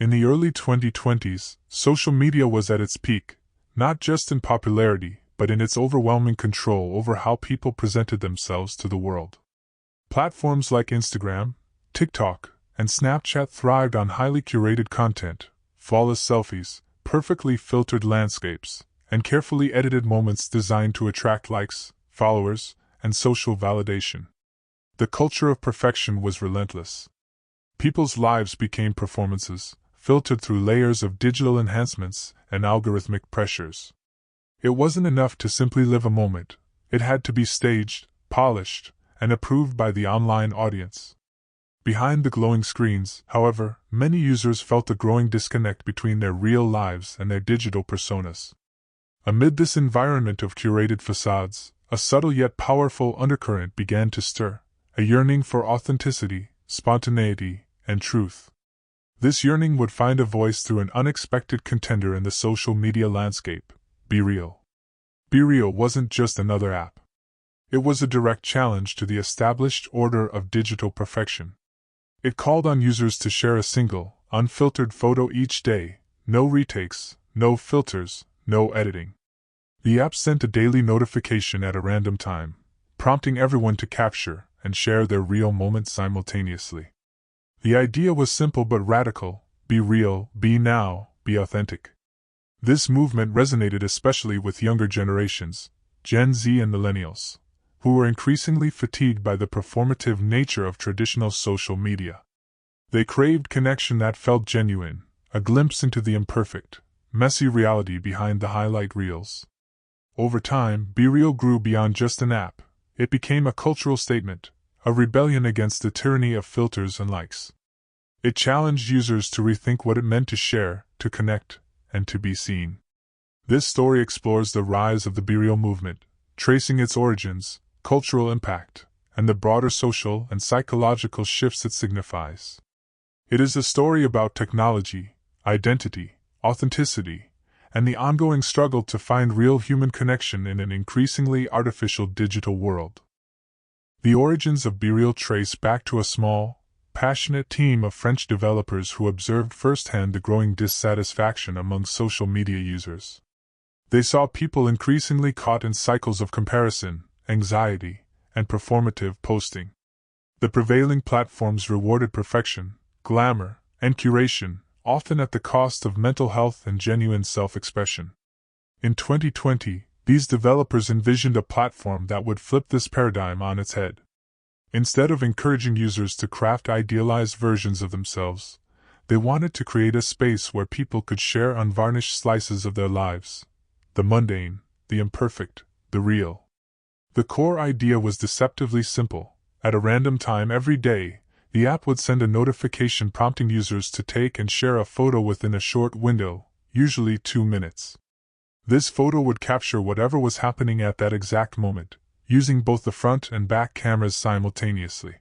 In the early 2020s, social media was at its peak, not just in popularity, but in its overwhelming control over how people presented themselves to the world. Platforms like Instagram, TikTok, and Snapchat thrived on highly curated content, flawless selfies, perfectly filtered landscapes, and carefully edited moments designed to attract likes, followers, and social validation. The culture of perfection was relentless. People's lives became performances, filtered through layers of digital enhancements and algorithmic pressures. It wasn't enough to simply live a moment, it had to be staged, polished, and approved by the online audience. Behind the glowing screens, however, many users felt a growing disconnect between their real lives and their digital personas. Amid this environment of curated facades, a subtle yet powerful undercurrent began to stir, a yearning for authenticity, spontaneity, and truth. This yearning would find a voice through an unexpected contender in the social media landscape: BeReal. BeReal wasn't just another app. It was a direct challenge to the established order of digital perfection. It called on users to share a single, unfiltered photo each day, no retakes, no filters, no editing. The app sent a daily notification at a random time, prompting everyone to capture and share their real moments simultaneously. The idea was simple but radical: be real, be now, be authentic. This movement resonated especially with younger generations, Gen Z and millennials, who were increasingly fatigued by the performative nature of traditional social media. They craved connection that felt genuine, a glimpse into the imperfect, messy reality behind the highlight reels. Over time, BeReal grew beyond just an app. It became a cultural statement, a rebellion against the tyranny of filters and likes. It challenged users to rethink what it meant to share, to connect, and to be seen. This story explores the rise of the BeReal movement, tracing its origins, cultural impact, and the broader social and psychological shifts it signifies. It is a story about technology, identity, authenticity, and the ongoing struggle to find real human connection in an increasingly artificial digital world. The origins of BeReal trace back to a small, passionate team of French developers who observed firsthand the growing dissatisfaction among social media users. They saw people increasingly caught in cycles of comparison, anxiety, and performative posting. The prevailing platforms rewarded perfection, glamour, and curation, often at the cost of mental health and genuine self-expression. In 2020, these developers envisioned a platform that would flip this paradigm on its head. Instead of encouraging users to craft idealized versions of themselves, they wanted to create a space where people could share unvarnished slices of their lives: the mundane, the imperfect, the real. The core idea was deceptively simple. At a random time every day, the app would send a notification prompting users to take and share a photo within a short window, usually 2 minutes. This photo would capture whatever was happening at that exact moment, using both the front and back cameras simultaneously.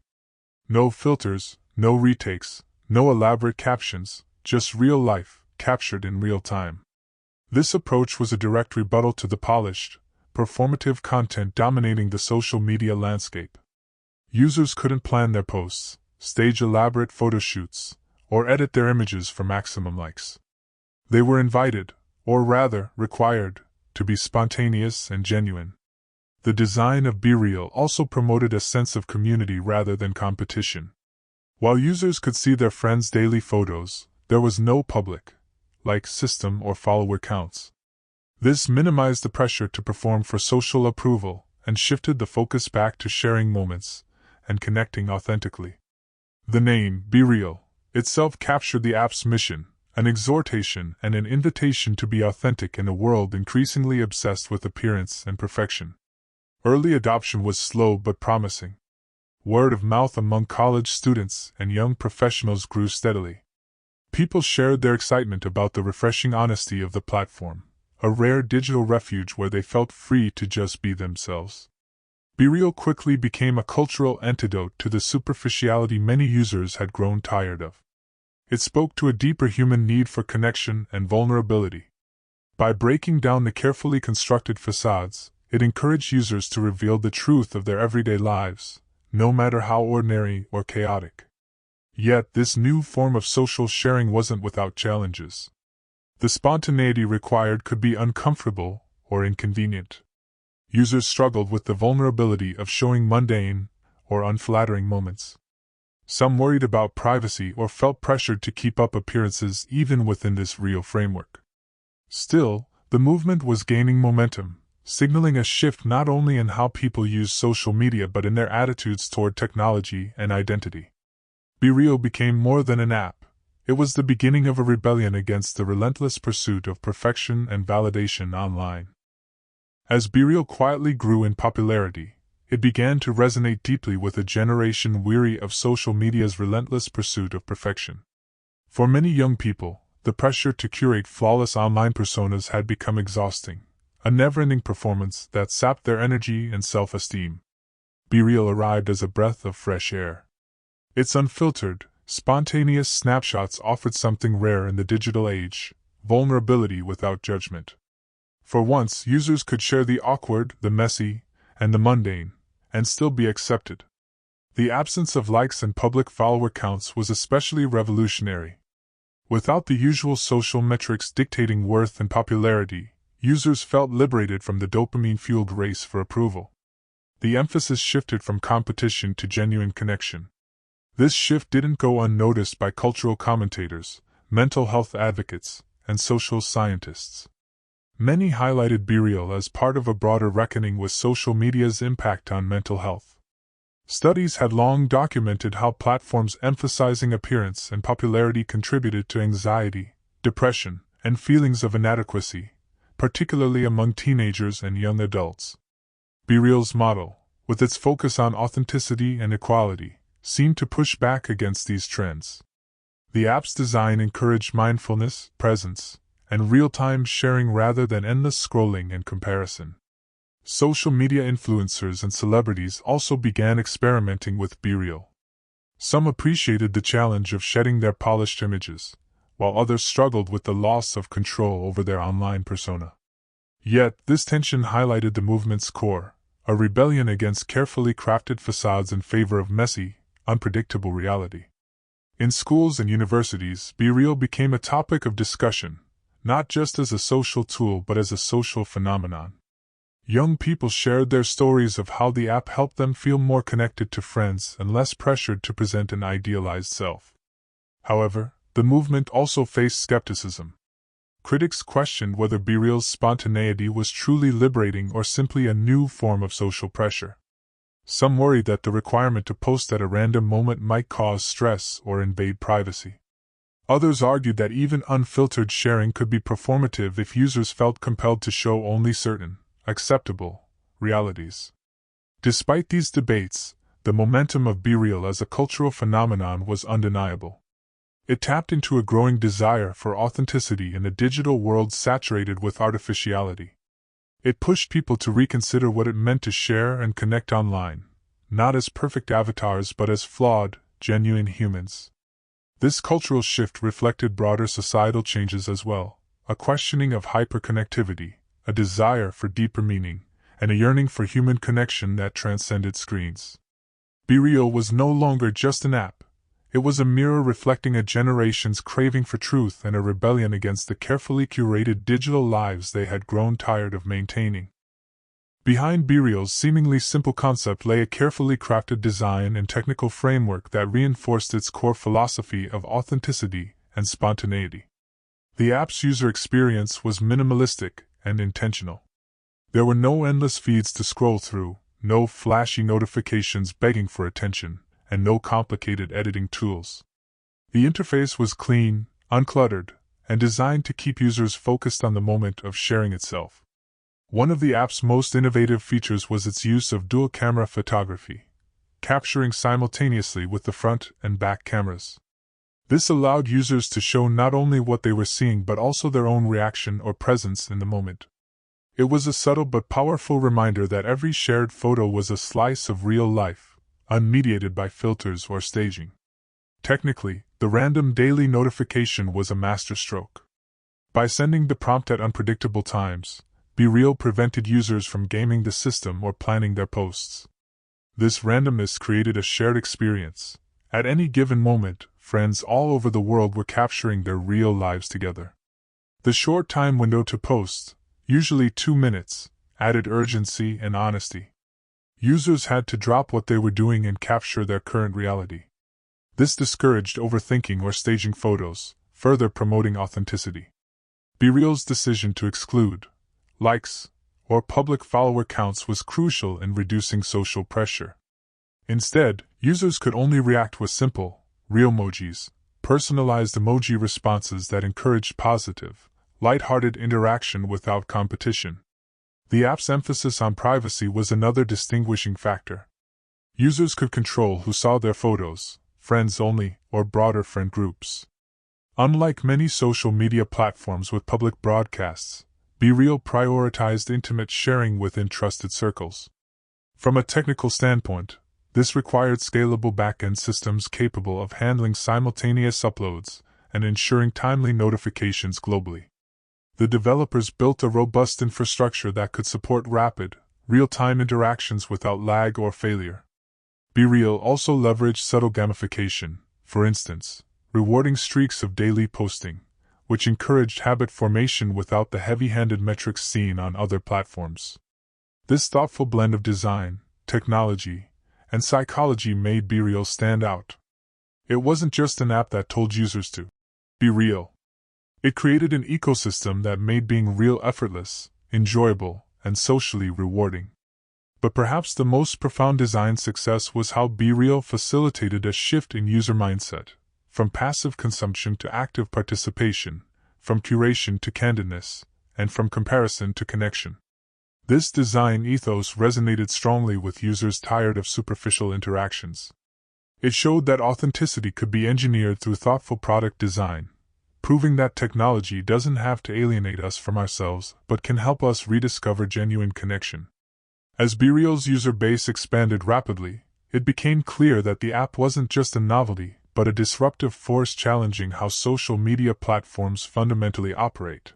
No filters, no retakes, no elaborate captions, just real life, captured in real time. This approach was a direct rebuttal to the polished, performative content dominating the social media landscape. Users couldn't plan their posts, stage elaborate photo shoots, or edit their images for maximum likes. They were invited, or rather, required, to be spontaneous and genuine. The design of BeReal also promoted a sense of community rather than competition. While users could see their friends' daily photos, there was no public, like system or follower counts. This minimized the pressure to perform for social approval and shifted the focus back to sharing moments and connecting authentically. The name, BeReal, itself captured the app's mission, an exhortation and an invitation to be authentic in a world increasingly obsessed with appearance and perfection. Early adoption was slow but promising. Word of mouth among college students and young professionals grew steadily. People shared their excitement about the refreshing honesty of the platform, a rare digital refuge where they felt free to just be themselves. BeReal quickly became a cultural antidote to the superficiality many users had grown tired of. It spoke to a deeper human need for connection and vulnerability. By breaking down the carefully constructed facades, it encouraged users to reveal the truth of their everyday lives, no matter how ordinary or chaotic. Yet this new form of social sharing wasn't without challenges. The spontaneity required could be uncomfortable or inconvenient. Users struggled with the vulnerability of showing mundane or unflattering moments. Some worried about privacy or felt pressured to keep up appearances even within this real framework. Still, the movement was gaining momentum, signaling a shift not only in how people use social media but in their attitudes toward technology and identity. Be Real became more than an app. It was the beginning of a rebellion against the relentless pursuit of perfection and validation online. As Be Real quietly grew in popularity, it began to resonate deeply with a generation weary of social media's relentless pursuit of perfection. For many young people, the pressure to curate flawless online personas had become exhausting, a never-ending performance that sapped their energy and self-esteem. Be Real arrived as a breath of fresh air. Its unfiltered, spontaneous snapshots offered something rare in the digital age: vulnerability without judgment. For once, users could share the awkward, the messy, and the mundane, and still be accepted. The absence of likes and public follower counts was especially revolutionary. Without the usual social metrics dictating worth and popularity, users felt liberated from the dopamine-fueled race for approval. The emphasis shifted from competition to genuine connection. This shift didn't go unnoticed by cultural commentators, mental health advocates, and social scientists. Many highlighted Be Real as part of a broader reckoning with social media's impact on mental health. Studies had long documented how platforms emphasizing appearance and popularity contributed to anxiety, depression, and feelings of inadequacy, particularly among teenagers and young adults. Be Real's model, with its focus on authenticity and equality, seemed to push back against these trends. The app's design encouraged mindfulness, presence, and real-time sharing rather than endless scrolling and comparison. Social media influencers and celebrities also began experimenting with Be Real. Some appreciated the challenge of shedding their polished images, while others struggled with the loss of control over their online persona. Yet, this tension highlighted the movement's core, a rebellion against carefully crafted facades in favor of messy, unpredictable reality. In schools and universities, Be Real became a topic of discussion, not just as a social tool but as a social phenomenon. Young people shared their stories of how the app helped them feel more connected to friends and less pressured to present an idealized self. However, the movement also faced skepticism. Critics questioned whether Be Real's spontaneity was truly liberating or simply a new form of social pressure. Some worried that the requirement to post at a random moment might cause stress or invade privacy. Others argued that even unfiltered sharing could be performative if users felt compelled to show only certain, acceptable, realities. Despite these debates, the momentum of Be Real as a cultural phenomenon was undeniable. It tapped into a growing desire for authenticity in a digital world saturated with artificiality. It pushed people to reconsider what it meant to share and connect online, not as perfect avatars but as flawed, genuine humans. This cultural shift reflected broader societal changes as well, a questioning of hyperconnectivity, a desire for deeper meaning, and a yearning for human connection that transcended screens. Be Real was no longer just an app. It was a mirror reflecting a generation's craving for truth and a rebellion against the carefully curated digital lives they had grown tired of maintaining. Behind Be Real's seemingly simple concept lay a carefully crafted design and technical framework that reinforced its core philosophy of authenticity and spontaneity. The app's user experience was minimalistic and intentional. There were no endless feeds to scroll through, no flashy notifications begging for attention, and no complicated editing tools. The interface was clean, uncluttered, and designed to keep users focused on the moment of sharing itself. One of the app's most innovative features was its use of dual-camera photography, capturing simultaneously with the front and back cameras. This allowed users to show not only what they were seeing but also their own reaction or presence in the moment. It was a subtle but powerful reminder that every shared photo was a slice of real life, unmediated by filters or staging. Technically, the random daily notification was a masterstroke. By sending the prompt at unpredictable times, Be Real prevented users from gaming the system or planning their posts. This randomness created a shared experience. At any given moment, friends all over the world were capturing their real lives together. The short time window to post, usually 2 minutes, added urgency and honesty. Users had to drop what they were doing and capture their current reality. This discouraged overthinking or staging photos, further promoting authenticity. BeReal's decision to exclude likes or public follower counts was crucial in reducing social pressure. Instead, users could only react with simple, real emojis, personalized emoji responses that encouraged positive, light-hearted interaction without competition. The app's emphasis on privacy was another distinguishing factor. Users could control who saw their photos, friends only, or broader friend groups. Unlike many social media platforms with public broadcasts, BeReal prioritized intimate sharing within trusted circles. From a technical standpoint, this required scalable back-end systems capable of handling simultaneous uploads and ensuring timely notifications globally. The developers built a robust infrastructure that could support rapid, real-time interactions without lag or failure. BeReal also leveraged subtle gamification, for instance, rewarding streaks of daily posting, which encouraged habit formation without the heavy-handed metrics seen on other platforms. This thoughtful blend of design, technology, and psychology made BeReal stand out. It wasn't just an app that told users to be real. It created an ecosystem that made being real effortless, enjoyable, and socially rewarding. But perhaps the most profound design success was how BeReal facilitated a shift in user mindset, from passive consumption to active participation, from curation to candidness, and from comparison to connection. This design ethos resonated strongly with users tired of superficial interactions. It showed that authenticity could be engineered through thoughtful product design, proving that technology doesn't have to alienate us from ourselves but can help us rediscover genuine connection. As BeReal's user base expanded rapidly, it became clear that the app wasn't just a novelty but a disruptive force challenging how social media platforms fundamentally operate.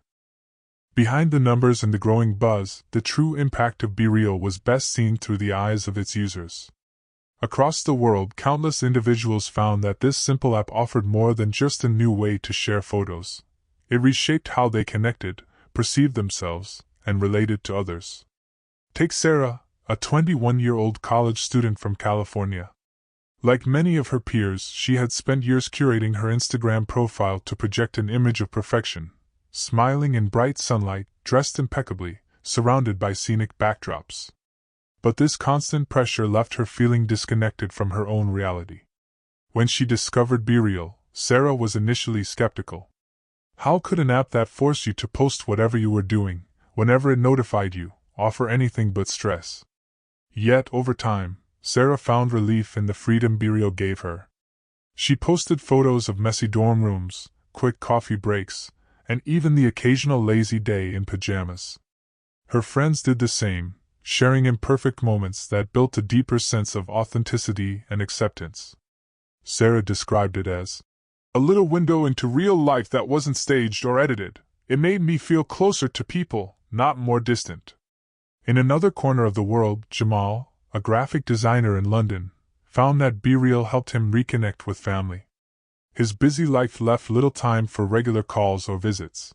Behind the numbers and the growing buzz, the true impact of BeReal was best seen through the eyes of its users. Across the world, countless individuals found that this simple app offered more than just a new way to share photos. It reshaped how they connected, perceived themselves, and related to others. Take Sarah, a 21-year-old college student from California. Like many of her peers, she had spent years curating her Instagram profile to project an image of perfection, smiling in bright sunlight, dressed impeccably, surrounded by scenic backdrops. But this constant pressure left her feeling disconnected from her own reality. When she discovered BeReal, Sarah was initially skeptical. How could an app that forced you to post whatever you were doing, whenever it notified you, offer anything but stress? Yet, over time, Sarah found relief in the freedom BeReal gave her. She posted photos of messy dorm rooms, quick coffee breaks, and even the occasional lazy day in pajamas. Her friends did the same, sharing imperfect moments that built a deeper sense of authenticity and acceptance. Sarah described it as a little window into real life that wasn't staged or edited. It made me feel closer to people, not more distant. In another corner of the world, Jamal, a graphic designer in London, found that BeReal helped him reconnect with family. His busy life left little time for regular calls or visits.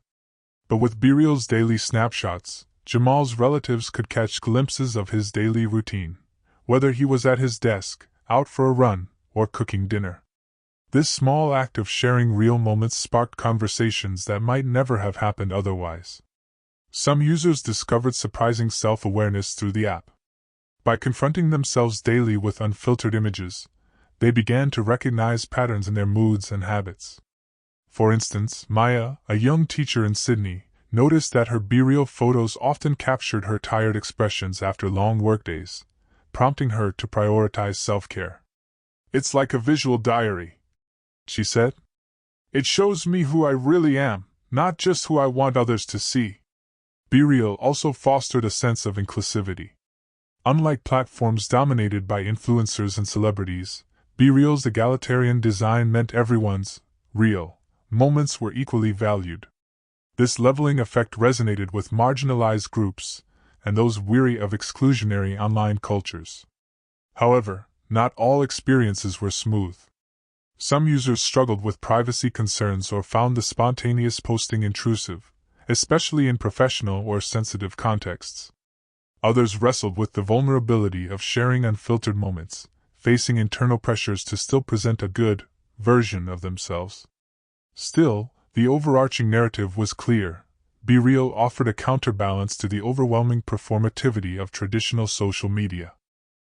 But with BeReal's daily snapshots, Jamal's relatives could catch glimpses of his daily routine, whether he was at his desk, out for a run, or cooking dinner. This small act of sharing real moments sparked conversations that might never have happened otherwise. Some users discovered surprising self-awareness through the app. By confronting themselves daily with unfiltered images, they began to recognize patterns in their moods and habits. For instance, Maya, a young teacher in Sydney, noticed that her BeReal photos often captured her tired expressions after long workdays, prompting her to prioritize self-care. "It's like a visual diary," she said. "It shows me who I really am, not just who I want others to see." BeReal also fostered a sense of inclusivity. Unlike platforms dominated by influencers and celebrities, BeReal's egalitarian design meant everyone's real moments were equally valued. This leveling effect resonated with marginalized groups and those weary of exclusionary online cultures. However, not all experiences were smooth. Some users struggled with privacy concerns or found the spontaneous posting intrusive, especially in professional or sensitive contexts. Others wrestled with the vulnerability of sharing unfiltered moments, facing internal pressures to still present a good version of themselves. Still, the overarching narrative was clear. Be Real offered a counterbalance to the overwhelming performativity of traditional social media.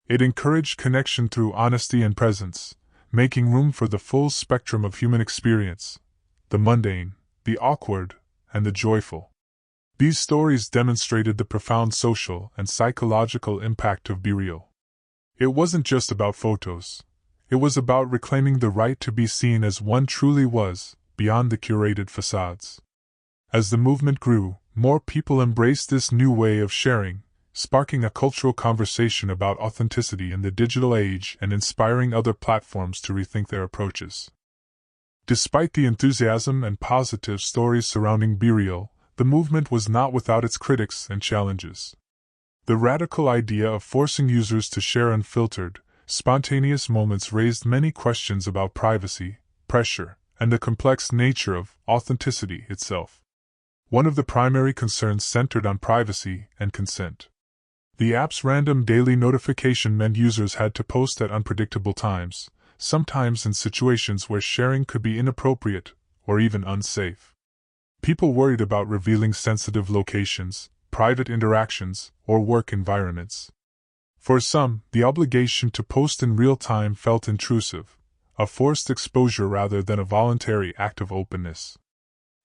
It encouraged connection through honesty and presence, making room for the full spectrum of human experience, the mundane, the awkward, and the joyful. These stories demonstrated the profound social and psychological impact of Be Real. It wasn't just about photos. It was about reclaiming the right to be seen as one truly was, beyond the curated facades. As the movement grew, more people embraced this new way of sharing, sparking a cultural conversation about authenticity in the digital age and inspiring other platforms to rethink their approaches. Despite the enthusiasm and positive stories surrounding Be Real, the movement was not without its critics and challenges. The radical idea of forcing users to share unfiltered, spontaneous moments raised many questions about privacy, pressure, and the complex nature of authenticity itself. One of the primary concerns centered on privacy and consent. The app's random daily notification meant users had to post at unpredictable times, sometimes in situations where sharing could be inappropriate or even unsafe. People worried about revealing sensitive locations, private interactions, or work environments. For some, the obligation to post in real time felt intrusive, a forced exposure rather than a voluntary act of openness.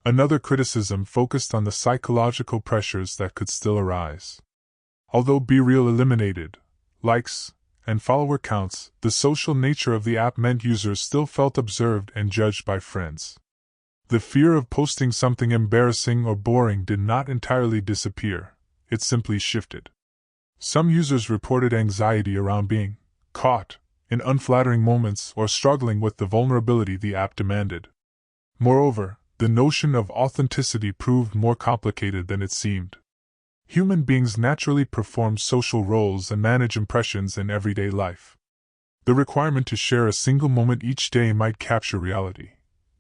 Another criticism focused on the psychological pressures that could still arise. Although Be Real eliminated likes and follower counts, the social nature of the app meant users still felt observed and judged by friends. The fear of posting something embarrassing or boring did not entirely disappear, it simply shifted. Some users reported anxiety around being caught in unflattering moments or struggling with the vulnerability the app demanded. Moreover, the notion of authenticity proved more complicated than it seemed. Human beings naturally perform social roles and manage impressions in everyday life. The requirement to share a single moment each day might capture reality,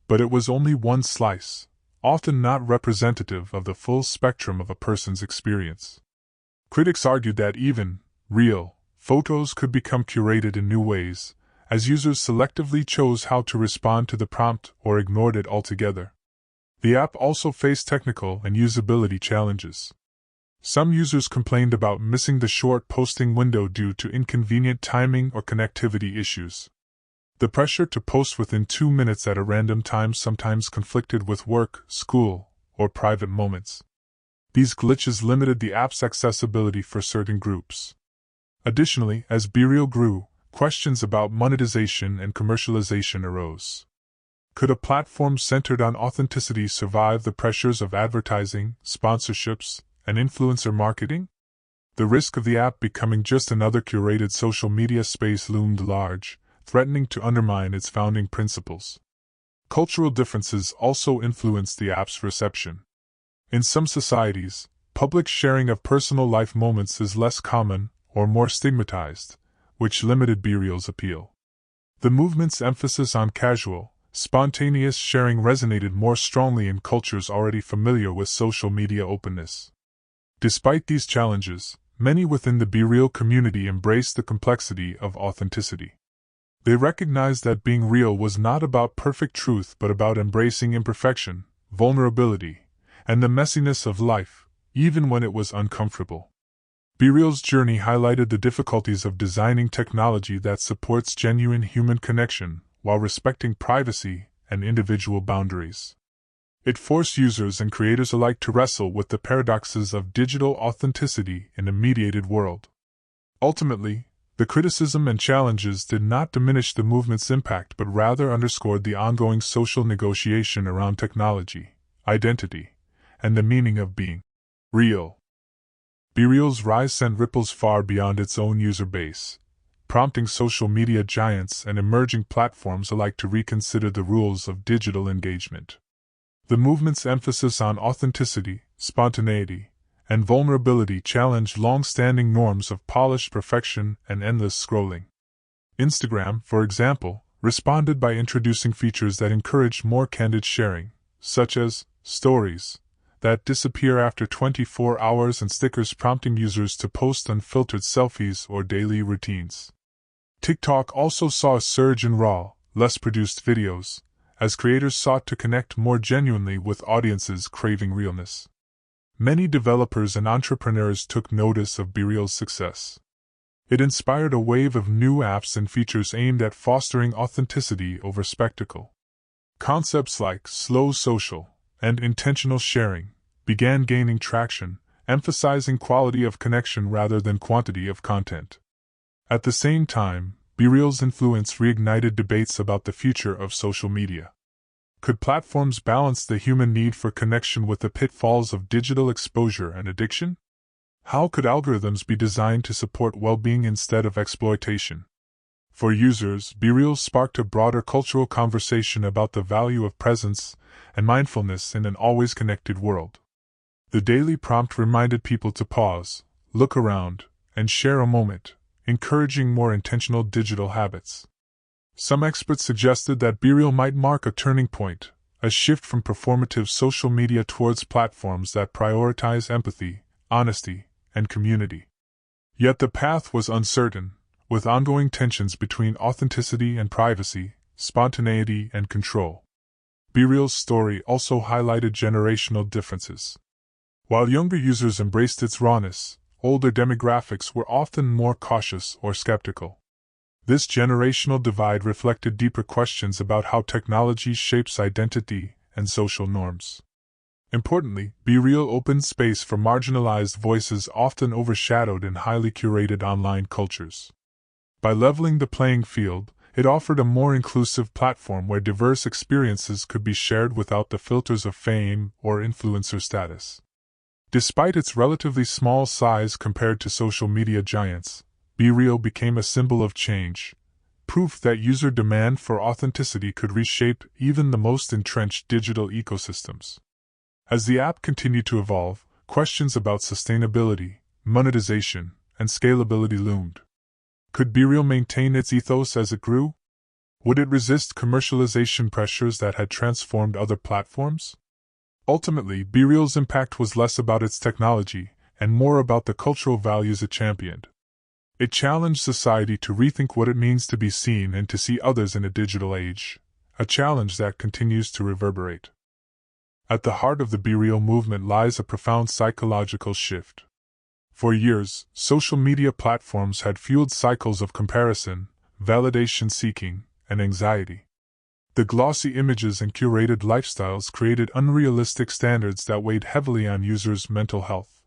but it was only one slice, often not representative of the full spectrum of a person's experience. Critics argued that even real photos could become curated in new ways, as users selectively chose how to respond to the prompt or ignored it altogether. The app also faced technical and usability challenges. Some users complained about missing the short posting window due to inconvenient timing or connectivity issues. The pressure to post within 2 minutes at a random time sometimes conflicted with work, school, or private moments. These glitches limited the app's accessibility for certain groups. Additionally, as Be Real grew, questions about monetization and commercialization arose. Could a platform centered on authenticity survive the pressures of advertising, sponsorships, and influencer marketing? The risk of the app becoming just another curated social media space loomed large, threatening to undermine its founding principles. Cultural differences also influenced the app's reception. In some societies, public sharing of personal life moments is less common or more stigmatized, which limited Be Real's appeal. The movement's emphasis on casual, spontaneous sharing resonated more strongly in cultures already familiar with social media openness. Despite these challenges, many within the Be Real community embraced the complexity of authenticity. They recognized that being real was not about perfect truth but about embracing imperfection, vulnerability, and the messiness of life, even when it was uncomfortable. Be Real's journey highlighted the difficulties of designing technology that supports genuine human connection while respecting privacy and individual boundaries. It forced users and creators alike to wrestle with the paradoxes of digital authenticity in a mediated world. Ultimately, the criticism and challenges did not diminish the movement's impact but rather underscored the ongoing social negotiation around technology, identity, and the meaning of being real. Be Real's rise sent ripples far beyond its own user base, prompting social media giants and emerging platforms alike to reconsider the rules of digital engagement. The movement's emphasis on authenticity, spontaneity, and vulnerability challenged long-standing norms of polished perfection and endless scrolling. Instagram, for example, responded by introducing features that encouraged more candid sharing, such as stories that disappear after 24 hours and stickers prompting users to post unfiltered selfies or daily routines. TikTok also saw a surge in raw, less produced videos, as creators sought to connect more genuinely with audiences craving realness. Many developers and entrepreneurs took notice of BeReal's success. It inspired a wave of new apps and features aimed at fostering authenticity over spectacle. Concepts like slow social and intentional sharing began gaining traction, emphasizing quality of connection rather than quantity of content. At the same time, BeReal's influence reignited debates about the future of social media. Could platforms balance the human need for connection with the pitfalls of digital exposure and addiction? How could algorithms be designed to support well-being instead of exploitation? For users, BeReal sparked a broader cultural conversation about the value of presence and mindfulness in an always connected world. The daily prompt reminded people to pause, look around, and share a moment, encouraging more intentional digital habits. Some experts suggested that BeReal might mark a turning point, a shift from performative social media towards platforms that prioritize empathy, honesty, and community. Yet the path was uncertain, with ongoing tensions between authenticity and privacy, spontaneity and control. BeReal's story also highlighted generational differences. While younger users embraced its rawness, older demographics were often more cautious or skeptical. This generational divide reflected deeper questions about how technology shapes identity and social norms. Importantly, BeReal opened space for marginalized voices often overshadowed in highly curated online cultures. By leveling the playing field, it offered a more inclusive platform where diverse experiences could be shared without the filters of fame or influencer status. Despite its relatively small size compared to social media giants, BeReal became a symbol of change, proof that user demand for authenticity could reshape even the most entrenched digital ecosystems. As the app continued to evolve, questions about sustainability, monetization, and scalability loomed. Could BeReal maintain its ethos as it grew? Would it resist commercialization pressures that had transformed other platforms? Ultimately, BeReal's impact was less about its technology and more about the cultural values it championed. It challenged society to rethink what it means to be seen and to see others in a digital age, a challenge that continues to reverberate. At the heart of the BeReal movement lies a profound psychological shift. For years, social media platforms had fueled cycles of comparison, validation seeking, and anxiety. The glossy images and curated lifestyles created unrealistic standards that weighed heavily on users' mental health.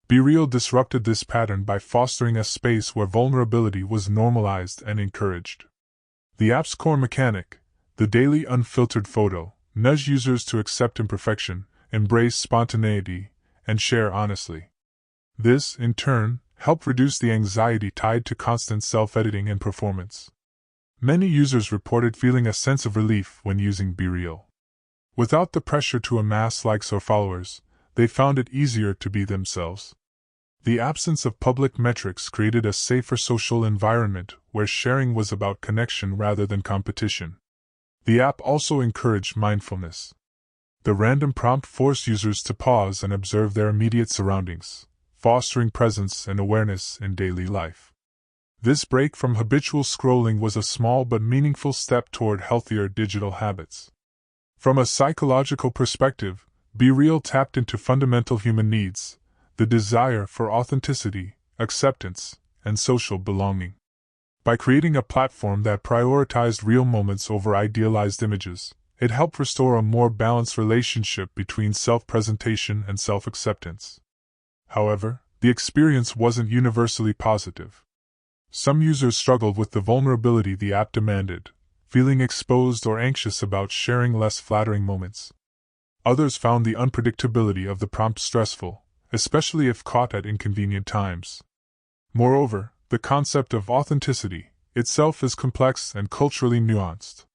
BeReal disrupted this pattern by fostering a space where vulnerability was normalized and encouraged. The app's core mechanic, the daily unfiltered photo, nudged users to accept imperfection, embrace spontaneity, and share honestly. This, in turn, helped reduce the anxiety tied to constant self-editing and performance. Many users reported feeling a sense of relief when using BeReal. Without the pressure to amass likes or followers, they found it easier to be themselves. The absence of public metrics created a safer social environment where sharing was about connection rather than competition. The app also encouraged mindfulness. The random prompt forced users to pause and observe their immediate surroundings, fostering presence and awareness in daily life. This break from habitual scrolling was a small but meaningful step toward healthier digital habits. From a psychological perspective, BeReal tapped into fundamental human needs, the desire for authenticity, acceptance, and social belonging. By creating a platform that prioritized real moments over idealized images, it helped restore a more balanced relationship between self-presentation and self-acceptance. However, the experience wasn't universally positive. Some users struggled with the vulnerability the app demanded, feeling exposed or anxious about sharing less flattering moments. Others found the unpredictability of the prompt stressful, especially if caught at inconvenient times. Moreover, the concept of authenticity itself is complex and culturally nuanced.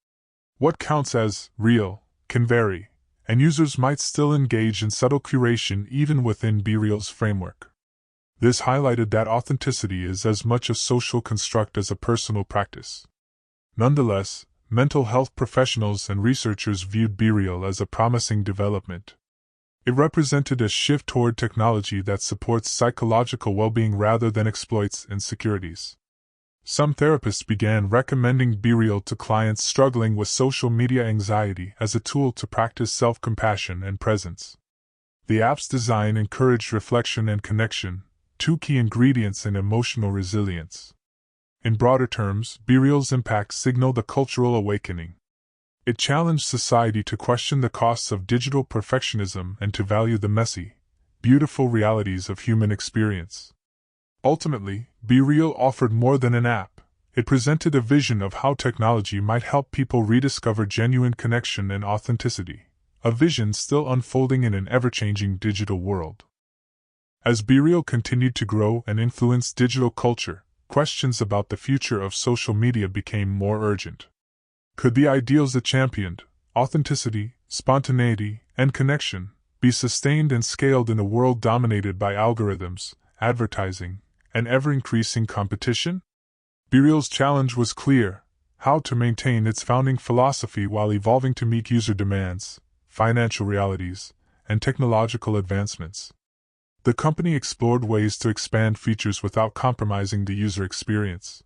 What counts as real can vary, and users might still engage in subtle curation even within BeReal's framework. This highlighted that authenticity is as much a social construct as a personal practice. Nonetheless, mental health professionals and researchers viewed BeReal as a promising development. It represented a shift toward technology that supports psychological well-being rather than exploits insecurities. Some therapists began recommending BeReal to clients struggling with social media anxiety as a tool to practice self-compassion and presence. The app's design encouraged reflection and connection, two key ingredients in emotional resilience. In broader terms, BeReal's impact signaled a cultural awakening. It challenged society to question the costs of digital perfectionism and to value the messy, beautiful realities of human experience. Ultimately, BeReal offered more than an app. It presented a vision of how technology might help people rediscover genuine connection and authenticity, a vision still unfolding in an ever-changing digital world. As BeReal continued to grow and influence digital culture, questions about the future of social media became more urgent. Could the ideals it championed, authenticity, spontaneity, and connection, be sustained and scaled in a world dominated by algorithms, advertising, and ever-increasing competition? BeReal's challenge was clear: how to maintain its founding philosophy while evolving to meet user demands, financial realities, and technological advancements. The company explored ways to expand features without compromising the user experience.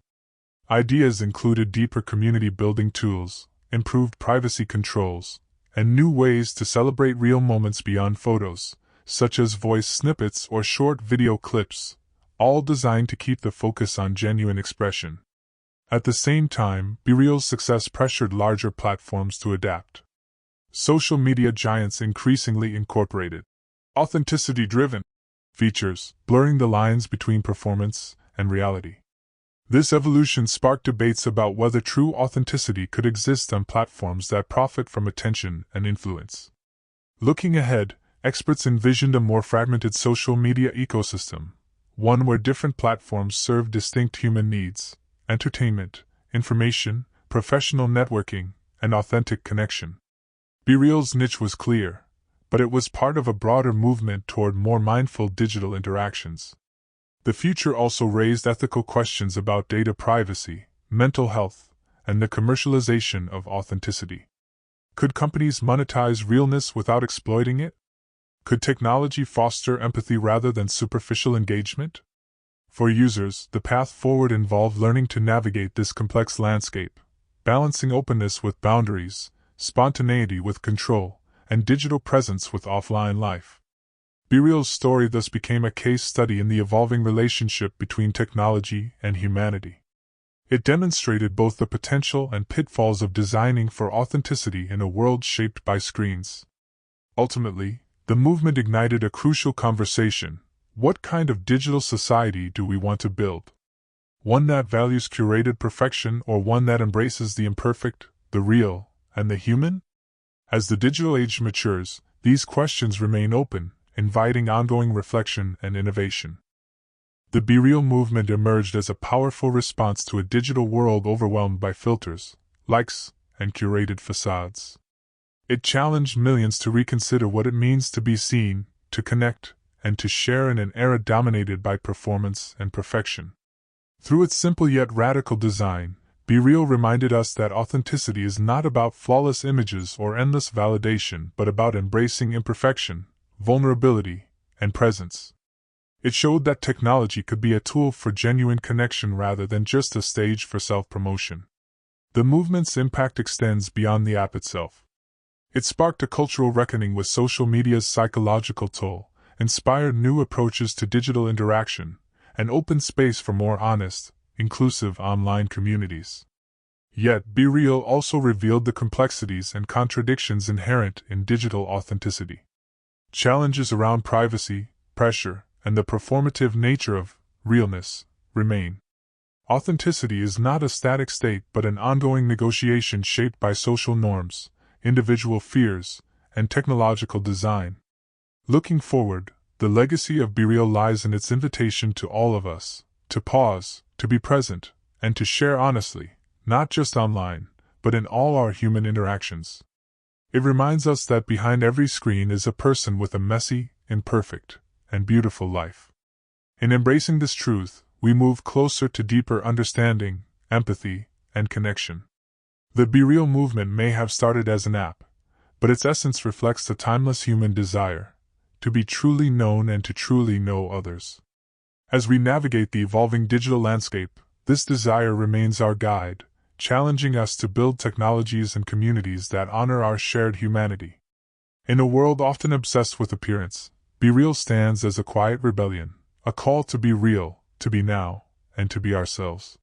Ideas included deeper community-building tools, improved privacy controls, and new ways to celebrate real moments beyond photos, such as voice snippets or short video clips, all designed to keep the focus on genuine expression. At the same time, BeReal's success pressured larger platforms to adapt. Social media giants increasingly incorporated authenticity-driven features, blurring the lines between performance and reality. This evolution sparked debates about whether true authenticity could exist on platforms that profit from attention and influence. Looking ahead, experts envisioned a more fragmented social media ecosystem, one where different platforms serve distinct human needs: entertainment, information, professional networking, and authentic connection. BeReal's niche was clear, but it was part of a broader movement toward more mindful digital interactions. The future also raised ethical questions about data privacy, mental health, and the commercialization of authenticity. Could companies monetize realness without exploiting it? Could technology foster empathy rather than superficial engagement? For users, the path forward involved learning to navigate this complex landscape, balancing openness with boundaries, spontaneity with control, and digital presence with offline life. BeReal's story thus became a case study in the evolving relationship between technology and humanity. It demonstrated both the potential and pitfalls of designing for authenticity in a world shaped by screens. Ultimately, the movement ignited a crucial conversation: what kind of digital society do we want to build? One that values curated perfection, or one that embraces the imperfect, the real, and the human? As the digital age matures, these questions remain open, inviting ongoing reflection and innovation. The BeReal movement emerged as a powerful response to a digital world overwhelmed by filters, likes, and curated facades. It challenged millions to reconsider what it means to be seen, to connect, and to share in an era dominated by performance and perfection. Through its simple yet radical design, BeReal reminded us that authenticity is not about flawless images or endless validation, but about embracing imperfection, vulnerability, and presence. It showed that technology could be a tool for genuine connection rather than just a stage for self-promotion. The movement's impact extends beyond the app itself. It sparked a cultural reckoning with social media's psychological toll, inspired new approaches to digital interaction, and opened space for more honest, inclusive online communities. Yet, BeReal also revealed the complexities and contradictions inherent in digital authenticity. Challenges around privacy, pressure, and the performative nature of realness remain. Authenticity is not a static state but an ongoing negotiation shaped by social norms, individual fears, and technological design. Looking forward, the legacy of BeReal lies in its invitation to all of us to pause, to be present, and to share honestly, not just online, but in all our human interactions. It reminds us that behind every screen is a person with a messy, imperfect, and beautiful life. In embracing this truth, we move closer to deeper understanding, empathy, and connection. The Be Real movement may have started as an app, but its essence reflects the timeless human desire to be truly known and to truly know others. As we navigate the evolving digital landscape, this desire remains our guide, challenging us to build technologies and communities that honor our shared humanity. In a world often obsessed with appearance, Be Real stands as a quiet rebellion, a call to be real, to be now, and to be ourselves.